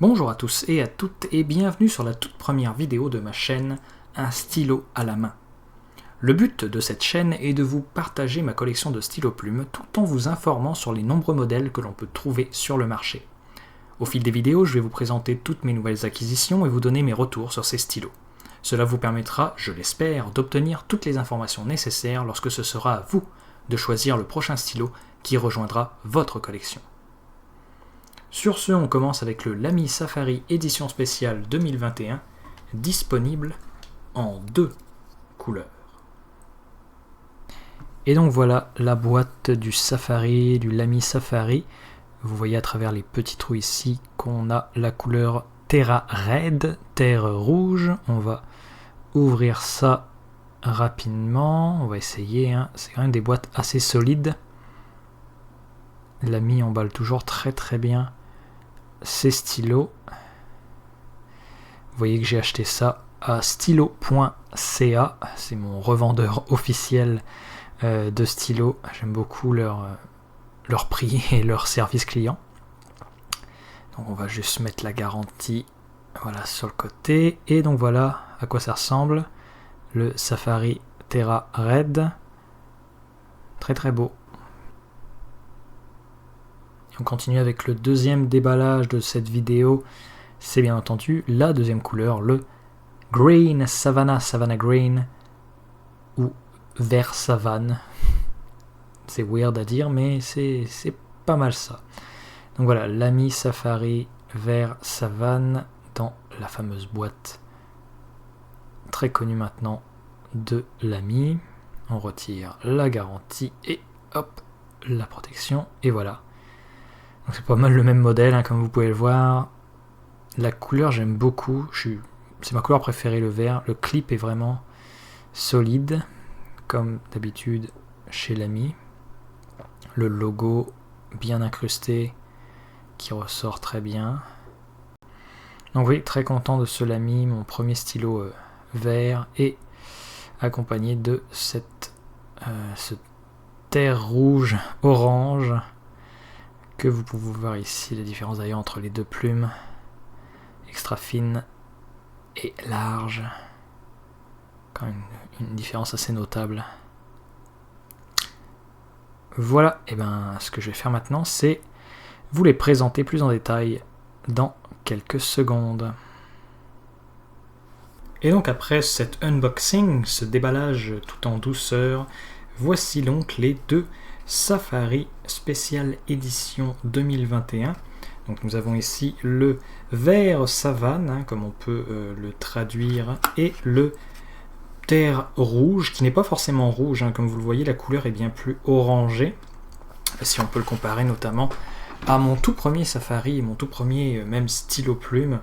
Bonjour à tous et à toutes et bienvenue sur la toute première vidéo de ma chaîne Un stylo à la main. Le but de cette chaîne est de vous partager ma collection de stylos plumes tout en vous informant sur les nombreux modèles que l'on peut trouver sur le marché. Au fil des vidéos, je vais vous présenter toutes mes nouvelles acquisitions et vous donner mes retours sur ces stylos. Cela vous permettra, je l'espère, d'obtenir toutes les informations nécessaires lorsque ce sera à vous de choisir le prochain stylo qui rejoindra votre collection. Sur ce, on commence avec le Lamy Safari édition spéciale 2021, disponible en 2 couleurs. Et donc voilà la boîte du Safari, du Lamy Safari. Vous voyez à travers les petits trous ici qu'on a la couleur Terra Red, terre rouge. On va ouvrir ça rapidement, on va essayer, c'est quand même des boîtes assez solides. Lamy emballe toujours très bien ces stylos. Vous voyez que j'ai acheté ça à stylo.ca, c'est mon revendeur officiel de stylos. J'aime beaucoup leur prix et leur service client. Donc on va juste mettre la garantie voilà, sur le côté. Et donc voilà à quoi ça ressemble. Le Safari Terra Red. Très beau. On continue avec le deuxième déballage de cette vidéo. C'est bien entendu la deuxième couleur, le Green Savannah Green ou vert savane. C'est weird à dire, mais c'est pas mal ça. Donc voilà, Lamy Safari vert savane dans la fameuse boîte très connue maintenant de Lamy. On retire la garantie et hop, la protection et voilà. Donc c'est pas mal le même modèle, comme vous pouvez le voir. La couleur j'aime beaucoup, c'est ma couleur préférée, le vert. Le clip est vraiment solide, comme d'habitude chez Lamy. Le logo bien incrusté qui ressort très bien. Donc oui, très content de ce Lamy, mon premier stylo vert et accompagné de ce terre rouge orange que vous pouvez voir ici, la différence d'ailleurs entre les deux plumes, extra fine et large, quand même une différence assez notable. Voilà, et ben ce que je vais faire maintenant, c'est vous les présenter plus en détail dans quelques secondes. Et donc après cet unboxing, ce déballage tout en douceur, voici donc les deux Safari Spécial Édition 2021. Donc nous avons ici le vert savane, comme on peut le traduire, et le terre rouge, qui n'est pas forcément rouge, comme vous le voyez, la couleur est bien plus orangée. Si on peut le comparer notamment à mon tout premier Safari, et mon tout premier même stylo plume,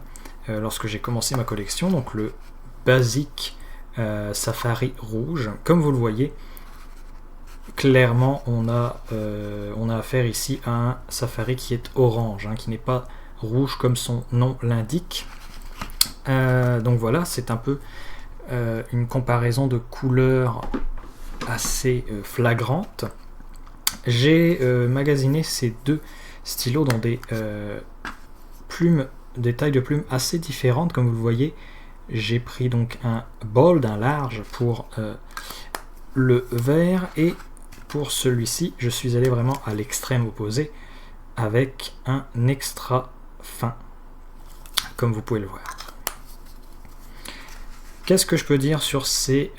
lorsque j'ai commencé ma collection, donc le Basic Safari rouge. Comme vous le voyez, clairement on a affaire ici à un Safari qui est orange, qui n'est pas rouge comme son nom l'indique. Donc voilà, c'est un peu une comparaison de couleurs assez flagrante. J'ai magasiné ces deux stylos dans des tailles de plumes assez différentes. Comme vous le voyez, j'ai pris donc un bold, un large pour le vert, et pour celui-ci, je suis allé vraiment à l'extrême opposé avec un extra fin, comme vous pouvez le voir. Qu'est-ce que je peux dire sur ces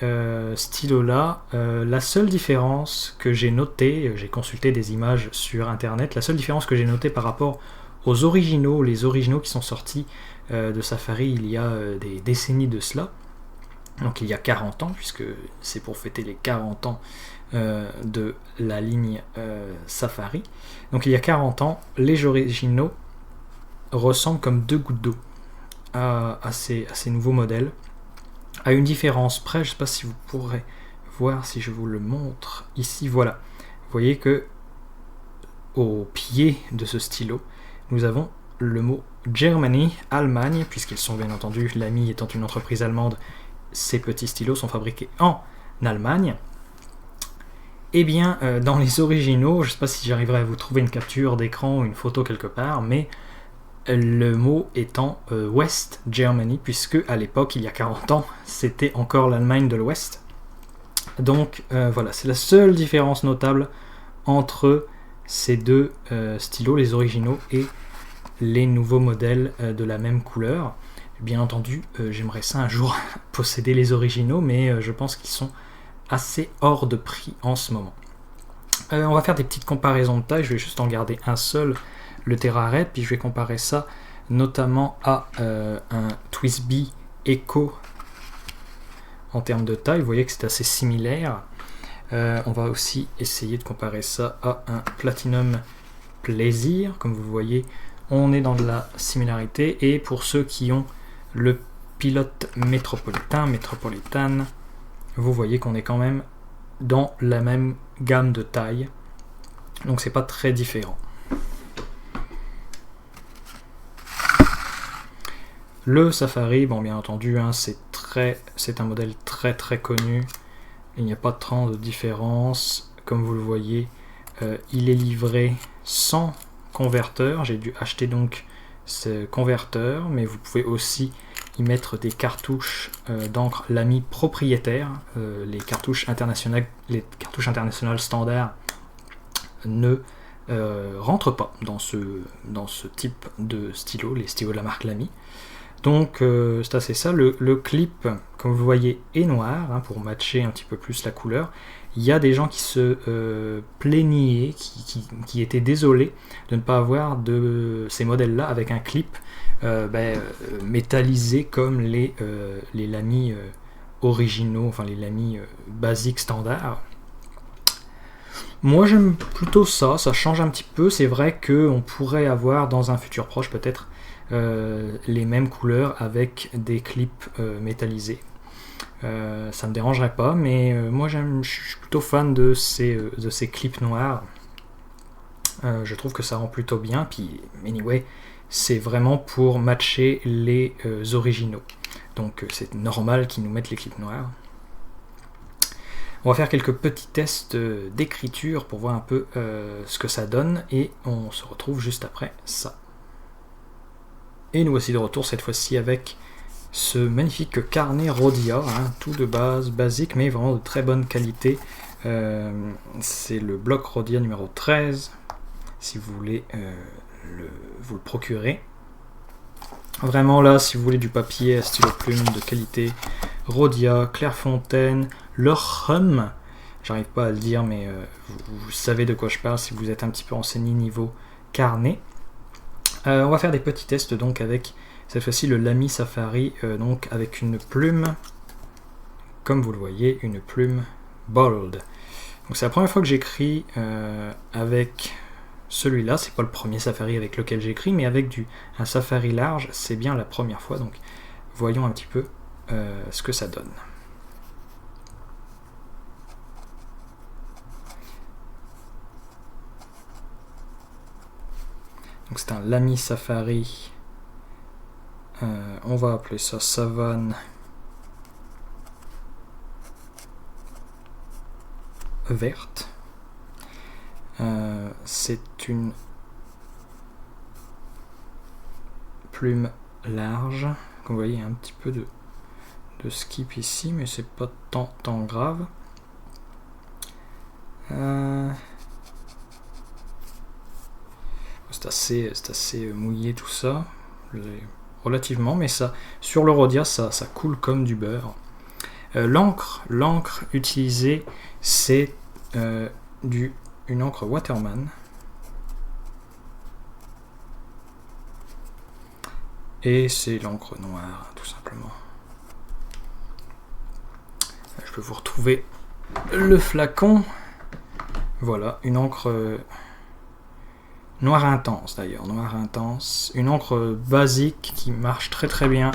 stylos-là ? La seule différence que j'ai notée, j'ai consulté des images sur internet, la seule différence que j'ai notée par rapport aux originaux, les originaux qui sont sortis de Safari il y a des décennies de cela, donc il y a 40 ans, puisque c'est pour fêter les 40 ans de la ligne Safari. Donc il y a 40 ans, les originaux ressemblent comme deux gouttes d'eau à ces nouveaux modèles, à une différence près. Je ne sais pas si vous pourrez voir si je vous le montre ici. Voilà, vous voyez que au pied de ce stylo, nous avons le mot Germany, Allemagne, puisqu'ils sont bien entendu, Lamy étant une entreprise allemande, ces petits stylos sont fabriqués en Allemagne. Eh bien, dans les originaux, je ne sais pas si j'arriverai à vous trouver une capture d'écran ou une photo quelque part, mais le mot étant West Germany, puisque à l'époque, il y a 40 ans, c'était encore l'Allemagne de l'Ouest. Donc voilà, c'est la seule différence notable entre ces deux stylos, les originaux et les nouveaux modèles de la même couleur. Bien entendu, j'aimerais ça un jour posséder les originaux, mais je pense qu'ils sont assez hors de prix en ce moment. On va faire des petites comparaisons de taille, je vais juste en garder un seul, le TeraRed, puis je vais comparer ça notamment à un TWSBI Echo en termes de taille. Vous voyez que c'est assez similaire. On va aussi essayer de comparer ça à un Platinum Plaisir. Comme vous voyez, on est dans de la similarité. Et pour ceux qui ont le pilote métropolitain, vous voyez qu'on est quand même dans la même gamme de taille. Donc c'est pas très différent. Le Safari, bon bien entendu, hein, c'est un modèle très connu. Il n'y a pas de différence. Comme vous le voyez, il est livré sans converteur. J'ai dû acheter donc ce converteur, mais vous pouvez aussi y mettre des cartouches d'encre Lamy propriétaires. Les cartouches internationales standards ne rentrent pas dans ce type de stylo, les stylos de la marque Lamy. Donc c'est assez ça. Le clip, comme vous voyez, est noir, hein, pour matcher un petit peu plus la couleur. Il y a des gens qui se plaignaient, qui étaient désolés de ne pas avoir de ces modèles-là avec un clip métallisé comme les Lamy originaux, enfin les Lamy basiques standards. Moi j'aime plutôt ça change un petit peu. C'est vrai qu'on pourrait avoir dans un futur proche peut-être les mêmes couleurs avec des clips métallisés. Ça me dérangerait pas, mais moi je suis plutôt fan de ces clips noirs. Je trouve que ça rend plutôt bien, puis anyway, c'est vraiment pour matcher les originaux. Donc c'est normal qu'ils nous mettent les clips noirs. On va faire quelques petits tests d'écriture pour voir un peu ce que ça donne, et on se retrouve juste après ça. Et nous voici de retour cette fois-ci avec ce magnifique carnet Rhodia, hein, tout de base, basique, mais vraiment de très bonne qualité. C'est le bloc Rhodia numéro 13, si vous voulez vous le procurer. Vraiment là, si vous voulez du papier à stylo plume de qualité, Rhodia, Clairefontaine, Lochem, j'arrive pas à le dire, mais vous savez de quoi je parle si vous êtes un petit peu renseigné niveau carnet. On va faire des petits tests donc avec cette fois-ci le Lamy Safari, donc avec une plume, comme vous le voyez, une plume bold. Donc c'est la première fois que j'écris avec celui-là. C'est pas le premier Safari avec lequel j'écris, mais avec un Safari large, c'est bien la première fois. Donc voyons un petit peu ce que ça donne. Donc c'est un Lamy Safari, on va appeler ça Savane verte. C'est une plume large, comme vous voyez, il y a un petit peu de skip ici, mais c'est pas tant grave. C'est assez mouillé tout ça, relativement, mais ça, sur le Rhodia, ça coule comme du beurre. L'encre utilisée, c'est une encre Waterman. Et c'est l'encre noire, tout simplement. Je peux vous retrouver le flacon. Voilà, une encre noir intense d'ailleurs, noir intense. Une encre basique qui marche très bien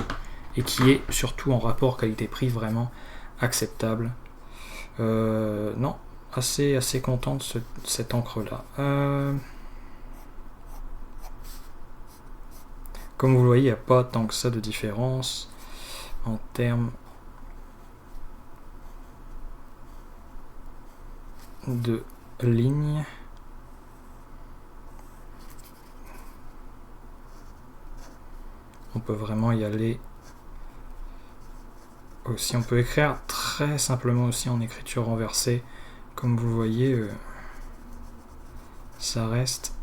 et qui est surtout en rapport qualité-prix vraiment acceptable. Non, assez content de cette encre-là. Comme vous le voyez, il n'y a pas tant que ça de différence en termes de lignes. On peut vraiment y aller. Aussi, on peut écrire très simplement aussi en écriture renversée. Comme vous voyez, ça reste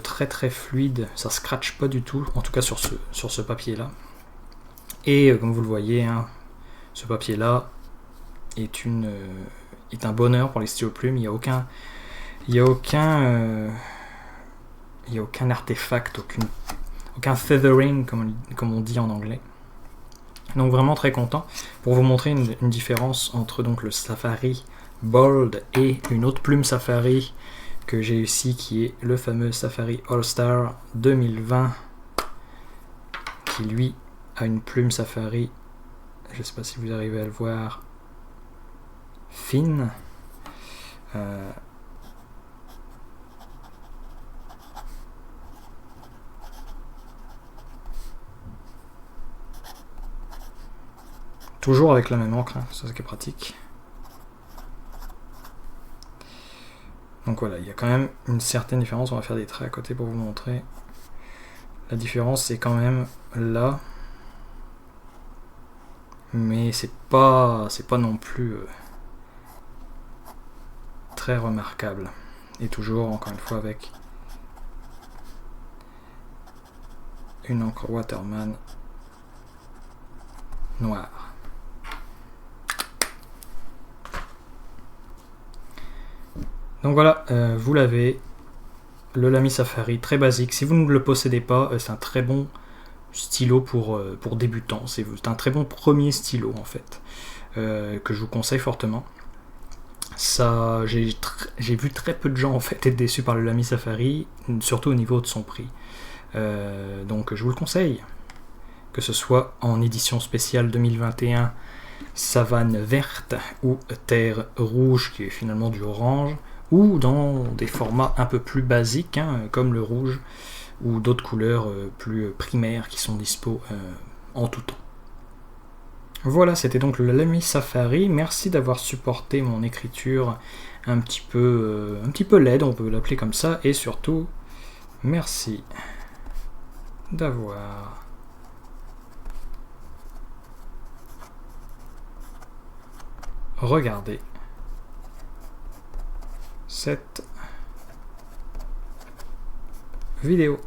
très très fluide. Ça scratche pas du tout, en tout cas sur ce papier-là. Et comme vous le voyez, hein, ce papier-là est un bonheur pour les stylos plumes. Il n'y a aucun artefact, aucun feathering comme on dit en anglais. Donc vraiment très content. Pour vous montrer une différence entre donc le Safari Bold et une autre plume Safari que j'ai ici, qui est le fameux Safari All-Star 2020, qui lui a une plume Safari, je ne sais pas si vous arrivez à le voir, fine. Toujours avec la même encre, hein, c'est ça qui est pratique. Donc voilà, il y a quand même une certaine différence. On va faire des traits à côté pour vous montrer. La différence, c'est quand même là. Mais c'est pas non plus très remarquable. Et toujours, encore une fois, avec une encre Waterman noire. Donc voilà, vous l'avez, le Lamy Safari, très basique. Si vous ne le possédez pas, c'est un très bon stylo pour débutants. C'est un très bon premier stylo en fait, que je vous conseille fortement. Ça, j'ai vu très peu de gens en fait être déçus par le Lamy Safari, surtout au niveau de son prix. Donc je vous le conseille, que ce soit en édition spéciale 2021 savane verte ou terre rouge qui est finalement du orange, ou dans des formats un peu plus basiques, hein, comme le rouge, ou d'autres couleurs plus primaires qui sont dispo en tout temps. Voilà, c'était donc le Lamy Safari. Merci d'avoir supporté mon écriture un petit peu laide, on peut l'appeler comme ça, et surtout, merci d'avoir regardé cette vidéo.